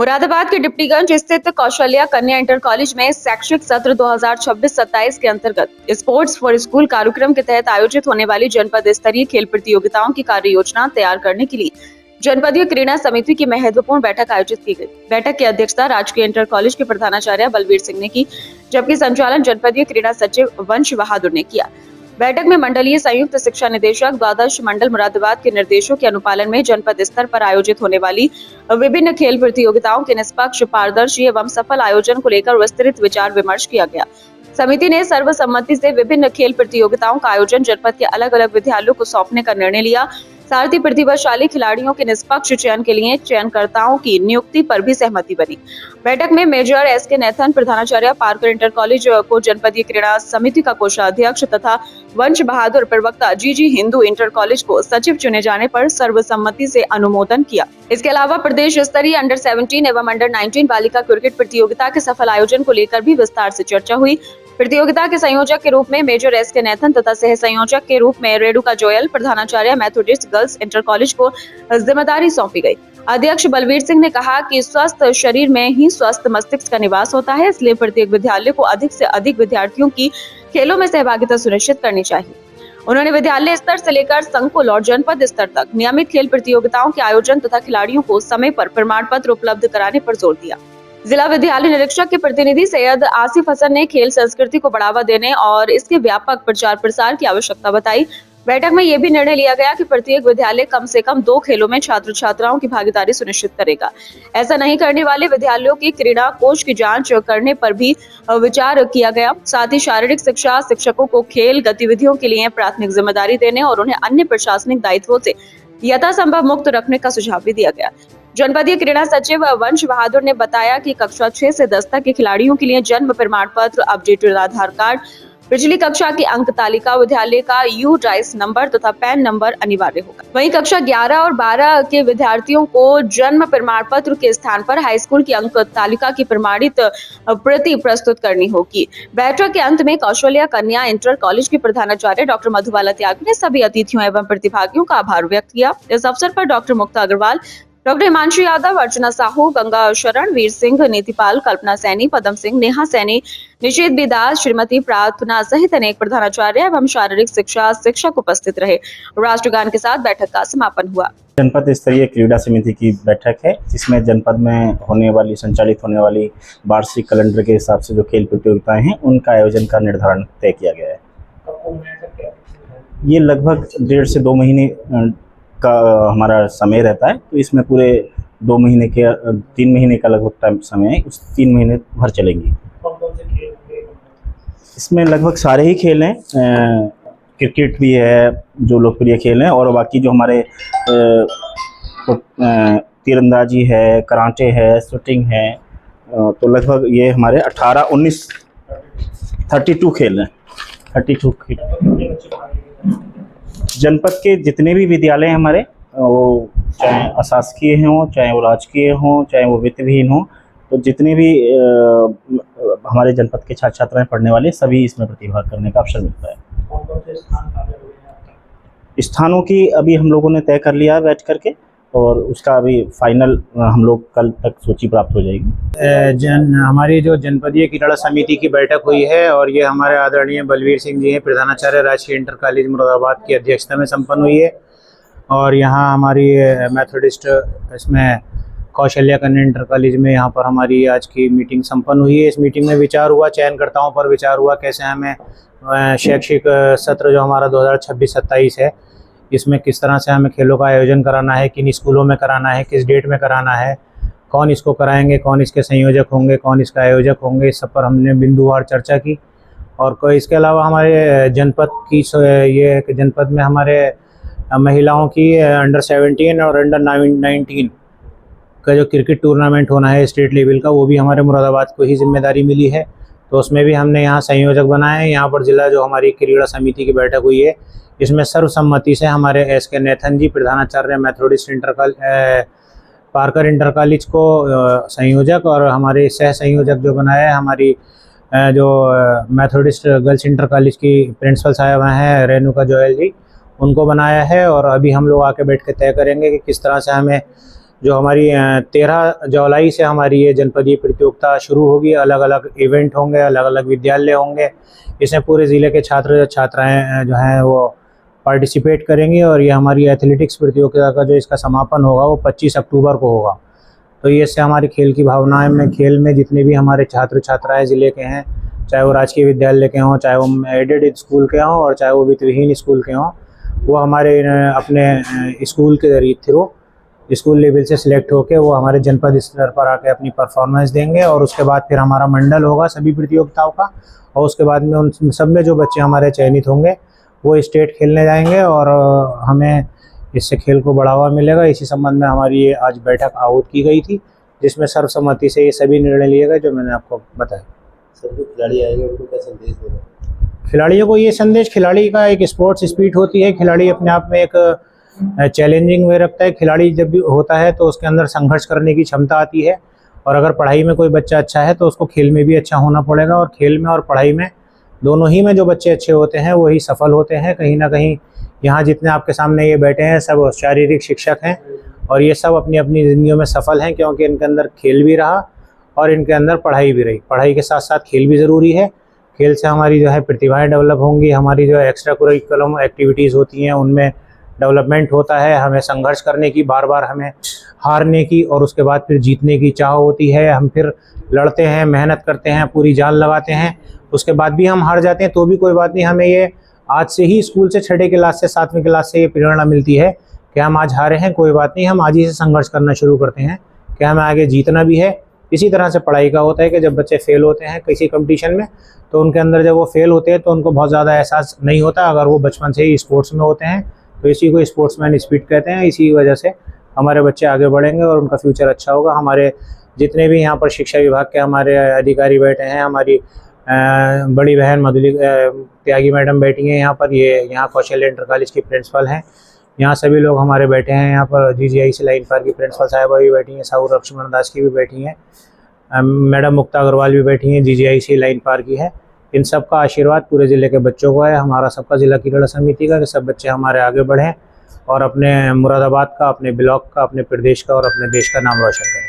मुरादाबाद के डिप्टीगंज स्थित कौशल्या कन्या इंटर कॉलेज में शैक्षिक सत्र 2026-27 के अंतर्गत स्पोर्ट्स फॉर स्कूल कार्यक्रम के तहत आयोजित होने वाली जनपद स्तरीय खेल प्रतियोगिताओं की कार्य योजना तैयार करने के लिए जनपदीय क्रीड़ा समिति की महत्वपूर्ण बैठक आयोजित की गई। बैठक की अध्यक्षता राजकीय इंटर कॉलेज के प्रधानाचार्य बलवीर सिंह ने की, जबकि संचालन जनपदीय क्रीड़ा सचिव वंश बहादुर ने किया। बैठक में मंडलीय संयुक्त शिक्षा निदेशक द्वादश मंडल मुरादाबाद के निर्देशों के अनुपालन में जनपद स्तर पर आयोजित होने वाली विभिन्न खेल प्रतियोगिताओं के निष्पक्ष, पारदर्शी एवं सफल आयोजन को लेकर विस्तृत विचार विमर्श किया गया। समिति ने सर्वसम्मति से विभिन्न खेल प्रतियोगिताओं का आयोजन जनपद के अलग अलग विद्यालयों को सौंपने का निर्णय लिया। साथ ही प्रतिभाशाली खिलाड़ियों के निष्पक्ष चयन के लिए चयनकर्ताओं की नियुक्ति पर भी सहमति बनी। बैठक में मेजर एस.के. नेथन प्रधानाचार्य पार्कर इंटर कॉलेज को जनपदीय क्रीड़ा समिति का कोषाध्यक्ष तथा वंश बहादुर प्रवक्ता जी हिंदू इंटर कॉलेज को सचिव चुने जाने पर सर्वसम्मति से अनुमोदन किया। इसके अलावा प्रदेश स्तरीय अंडर 17 एवं अंडर 19 बालिका क्रिकेट प्रतियोगिता के सफल आयोजन को लेकर भी विस्तार से चर्चा हुई। प्रतियोगिता के संयोजक के रूप में मेजर एस.के. नेथन तथा सह संयोजक के रूप में रेणुका जोयल प्रधानाचार्य मेथोडिस्ट गर्ल्स इंटर कॉलेज को जिम्मेदारी सौंपी गई। अध्यक्ष बलवीर सिंह ने कहा कि स्वस्थ शरीर में ही स्वस्थ मस्तिष्क का निवास होता है, इसलिए प्रत्येक विद्यालय को अधिक से अधिक विद्यार्थियों की खेलों में सहभागिता सुनिश्चित करनी चाहिए। उन्होंने विद्यालय स्तर से लेकर संकुल और जनपद स्तर तक नियमित खेल प्रतियोगिताओं के आयोजन तथा खिलाड़ियों को समय पर प्रमाण पत्र उपलब्ध कराने पर जोर दिया। जिला विद्यालय निरीक्षक के प्रतिनिधि सैयद आसिफ हसन ने खेल संस्कृति को बढ़ावा देने और इसके व्यापक प्रचार प्रसार की आवश्यकता बताई। बैठक में यह भी निर्णय लिया गया कि प्रत्येक विद्यालय कम से कम 2 खेलों में छात्र छात्राओं की भागीदारी सुनिश्चित करेगा। ऐसा नहीं करने वाले विद्यालयों की क्रीड़ा कोष की जांच करने पर भी विचार किया गया। साथ ही शारीरिक शिक्षा शिक्षकों को खेल गतिविधियों के लिए प्राथमिक जिम्मेदारी देने और उन्हें अन्य प्रशासनिक दायित्वों से यथासंभव मुक्त रखने का सुझाव भी दिया गया। जनपदीय क्रीड़ा सचिव वंश बहादुर ने बताया कि कक्षा 6 से 10 तक के खिलाड़ियों के लिए जन्म प्रमाण पत्र, अपडेटेड आधार कार्ड, पिछली कक्षा की अंक तालिका, विद्यालय का U-डाइस नंबर तथा पैन नंबर अनिवार्य होगा। वहीं कक्षा 11 और 12 के विद्यार्थियों को जन्म प्रमाण पत्र के स्थान पर हाई स्कूल की अंक तालिका की प्रमाणित प्रति प्रस्तुत करनी होगी। बैठक के अंत में कौशल्या कन्या इंटर कॉलेज के प्रधानाचार्य डॉक्टर मधुबाला त्यागी ने सभी अतिथियों एवं प्रतिभागियों का आभार व्यक्त किया। इस अवसर पर डॉक्टर मुक्ता अग्रवाल, डॉक्टर हिमांशु यादव, अर्चना साहू, गंगा शरण, वीर सिंह, नीतिपाल, कल्पना सैनी, पदम सिंह, नेहा सैनी, निषेध बिदास, श्रीमती प्रार्थना सहित अनेक प्रधानाचार्य एवं शारीरिक शिक्षा शिक्षक उपस्थित रहे। राष्ट्रगान के साथ बैठक का समापन हुआ। जनपद स्तरीय क्रीड़ा समिति की बैठक है, जिसमें जनपद में संचालित होने वाली वार्षिक कैलेंडर के हिसाब से जो खेल प्रतियोगिताएं हैं उनका आयोजन का निर्धारण तय किया गया है। ये लगभग 1.5 से 2 महीने का हमारा समय रहता है, तो इसमें पूरे 2 महीने के 3 महीने का लगभग टाइम समय है, उस 3 महीने भर चलेंगी। इसमें लगभग सारे ही खेल हैं, क्रिकेट भी है जो लोकप्रिय खेल हैं, और बाकी जो हमारे तीरंदाजी है, कराटे है, शूटिंग है, तो लगभग ये हमारे 32 खेल हैं। 32 खेल जनपद के जितने भी विद्यालय हैं हमारे, वो चाहे अशासकीय हों, चाहे वो राजकीय हों, चाहे वो वित्तविहीन हों, तो जितने भी हमारे जनपद के छात्र छात्राएं पढ़ने वाले सभी इसमें प्रतिभाग करने का अवसर मिलता है। स्थानों की अभी हम लोगों ने तय कर लिया है बैठ करके, और उसका अभी फाइनल हम लोग कल तक सूची प्राप्त हो जाएगी। हमारी जो जनपदीय क्रीड़ा समिति की बैठक हुई है, और ये हमारे आदरणीय बलवीर सिंह जी हैं, प्रधानाचार्य राजकीय इंटर कॉलेज मुरादाबाद की अध्यक्षता में संपन्न हुई है। और यहाँ हमारी मेथोडिस्ट इसमें कौशल्या कन्या इंटर कॉलेज में यहाँ पर हमारी आज की मीटिंग संपन्न हुई है। इस मीटिंग में विचार हुआ, चयनकर्ताओं पर विचार हुआ, कैसे हमें शैक्षिक सत्र जो हमारा 2026-27 है, इसमें किस तरह से हमें खेलों का आयोजन कराना है, किन स्कूलों में कराना है, किस डेट में कराना है, कौन इसको कराएंगे, कौन इसके संयोजक होंगे, कौन इसका आयोजक होंगे, इस सब पर हमने बिंदुवार चर्चा की। और कोई इसके अलावा हमारे जनपद की ये जनपद में हमारे महिलाओं की अंडर 17 और अंडर 19 का जो क्रिकेट टूर्नामेंट होना है स्टेट लेवल का, वो भी हमारे मुरादाबाद को ही जिम्मेदारी मिली है, तो उसमें भी हमने यहाँ संयोजक बनाए हैं। यहाँ पर जिला जो हमारी क्रीड़ा समिति की बैठक हुई है, इसमें सर्वसम्मति से हमारे एस.के. नेथन जी प्रधानाचार्य मेथोडिस्ट पार्कर इंटर कॉलेज को संयोजक, और हमारे सह संयोजक जो बनाए हैं हमारी जो मेथोडिस्ट गर्ल्स इंटर कॉलेज की प्रिंसिपल साहब हैं रेणुका जोयल जी, उनको बनाया है। और अभी हम लोग आके बैठ के तय करेंगे कि किस तरह से हमें जो हमारी 13 जुलाई से हमारी ये जनपदीय प्रतियोगिता शुरू होगी। अलग अलग इवेंट होंगे, अलग अलग विद्यालय होंगे। इसमें पूरे ज़िले के छात्र छात्राएं जो हैं वो पार्टिसिपेट करेंगी और ये हमारी एथलेटिक्स प्रतियोगिता का जो इसका समापन होगा वो 25 अक्टूबर को होगा। तो ये इससे हमारी खेल की भावनाएं में, खेल में जितने भी हमारे छात्र छात्राएं ज़िले के हैं, चाहे वो राजकीय विद्यालय के हों, चाहे वो एडेड स्कूल के हों और चाहे वो वित्तविहीन स्कूल के हों, वो हमारे अपने स्कूल के थ्रू स्कूल लेवल से सिलेक्ट होकर वो हमारे जनपद स्तर पर आके अपनी परफॉर्मेंस देंगे। और उसके बाद फिर हमारा मंडल होगा सभी प्रतियोगिताओं का, और उसके बाद में उन सब में जो बच्चे हमारे चयनित होंगे वो स्टेट खेलने जाएंगे और हमें इससे खेल को बढ़ावा मिलेगा। इसी संबंध में हमारी ये आज बैठक आहूत की गई थी, जिसमें सर्वसम्मति से ये सभी निर्णय लिए गए जो मैंने आपको बताया। सब जो खिलाड़ी आएंगे उनको क्या संदेश देना? खिलाड़ियों को ये संदेश, खिलाड़ी का एक स्पोर्ट्स स्पिरिट होती है, खिलाड़ी अपने आप में एक चैलेंजिंग वे रखता है। खिलाड़ी जब भी होता है तो उसके अंदर संघर्ष करने की क्षमता आती है, और अगर पढ़ाई में कोई बच्चा अच्छा है तो उसको खेल में भी अच्छा होना पड़ेगा। और खेल में और पढ़ाई में दोनों ही में जो बच्चे अच्छे होते हैं वही सफल होते हैं। कहीं ना कहीं यहाँ जितने आपके सामने ये बैठे हैं सब शारीरिक शिक्षक हैं, और ये सब अपनी अपनी ज़िंदगियों में सफल हैं, क्योंकि इनके अंदर खेल भी रहा और इनके अंदर पढ़ाई भी रही। पढ़ाई के साथ साथ खेल भी ज़रूरी है। खेल से हमारी जो है प्रतिभाएं डेवलप होंगी, हमारी जो एक्स्ट्रा करिकुलम एक्टिविटीज़ होती हैं उनमें डेवलपमेंट होता है। हमें संघर्ष करने की, बार बार हमें हारने की और उसके बाद फिर जीतने की चाह होती है। हम फिर लड़ते हैं, मेहनत करते हैं, पूरी जान लगाते हैं, उसके बाद भी हम हार जाते हैं तो भी कोई बात नहीं। हमें ये आज से ही स्कूल से 6ठी क्लास से 7वीं क्लास से ये प्रेरणा मिलती है कि हम आज हारे हैं, कोई बात नहीं, हम आज ही से संघर्ष करना शुरू करते हैं कि हमें आगे जीतना भी है। इसी तरह से पढ़ाई का होता है कि जब बच्चे फेल होते हैं किसी कंपटीशन में तो उनके अंदर जब वो फेल होते हैं तो उनको बहुत ज़्यादा एहसास नहीं होता अगर वो बचपन से ही स्पोर्ट्स में होते हैं। तो इसी को स्पोर्ट्समैन स्पिरिट कहते हैं। इसी वजह से हमारे बच्चे आगे बढ़ेंगे और उनका फ्यूचर अच्छा होगा। हमारे जितने भी यहाँ पर शिक्षा विभाग के हमारे अधिकारी बैठे हैं, हमारी बड़ी बहन मधुली त्यागी मैडम बैठी हैं यहाँ पर, ये यहाँ कौशल इंटर कॉलेज की प्रिंसिपल हैं। यहाँ सभी लोग हमारे बैठे हैं। यहाँ पर GGIC लाइन पार की प्रिंसिपल साहिबा भी बैठी हैं, साहू लक्ष्मण दास की भी बैठी हैं, मैडम मुक्ता अग्रवाल भी बैठी हैं, GGIC लाइन पार की है। इन सब का आशीर्वाद पूरे ज़िले के बच्चों को है, हमारा सबका ज़िला क्रीड़ा समिति का, कि सब बच्चे हमारे आगे बढ़ें और अपने मुरादाबाद का, अपने ब्लॉक का, अपने प्रदेश का और अपने देश का नाम रोशन करें।